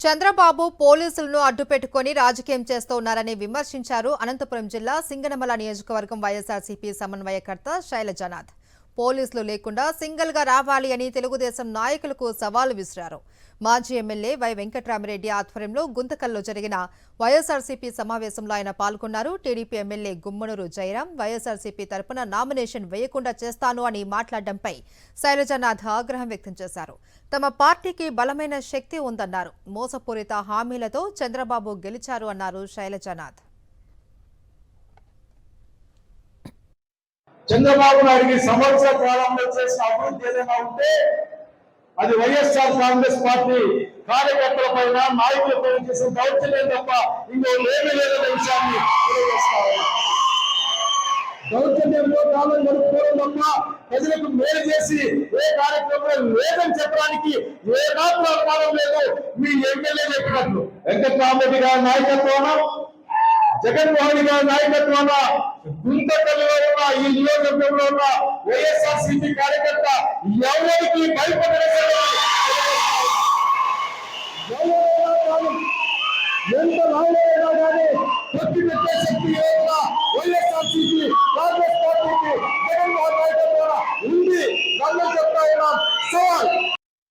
చంద్రబాబు పోలీసులను అడ్డుపెట్టుకుని రాజకీయం చేస్తున్నారని విమర్శించారు అనంతపురం జిల్లా సింగనమల నియోజకవర్గం వైఎస్ఆర్సీపీ సమన్వయకర్త శైలజనాథ్. పోలీసులు లేకుండా సింగిల్ గా రావాలి అని తెలుగుదేశం నాయకులకు సవాల్ విసిరారు. మాజీ ఎమ్మెల్యే వై వెంకట్రామిరెడ్డి ఆధ్వర్యంలో గుంతకల్లో జరిగిన వైఎస్ఆర్సీపీ సమావేశంలో ఆయన పాల్గొన్నారు. టీడీపీ ఎమ్మెల్యే గుమ్మనూరు జయరాం వైఎస్ఆర్సీపీ తరపున నామినేషన్ వేయకుండా చేస్తాను అని మాట్లాడడంపై శైలజనాథ్ ఆగ్రహం వ్యక్తం చేశారు. తమ పార్టీకి బలమైన శక్తి ఉందన్నారు. మోసపూరిత హామీలతో చంద్రబాబు గెలిచారు అన్నారు శైలజనాథ్. చంద్రబాబు నాయుడికి సంవత్సర కాలంలో చేసిన అభివృద్ధి ఏదైనా ఉంటే అది వైఎస్ఆర్ కాంగ్రెస్ పార్టీ కార్యకర్తల పైన నాయకుల పైన చేసిన దౌర్జన్యం తప్ప ఇంకో ఏమీ లేదనే విషయాన్ని తెలియజేస్తారు. దౌర్జన్యంలో కాలం గడుపుకోవడం తప్ప ప్రజలకు మేలు చేసి ఏ కార్యక్రమం లేదని చెప్పడానికి ఏ మాత్రం అనుమానం లేదు. మీ ఎమ్మెల్యే చెప్పినట్లు వెంకటరామరెడ్డి గారి నాయకత్వాన, జగన్మోహన్ గారి నాయకత్వాన గుంతకల్లో ఉన్న ఈ నియోజకవర్గంలో ఉన్న వైఎస్ఆర్సీపీ కార్యకర్త ఎవరికి భయపడలేదు.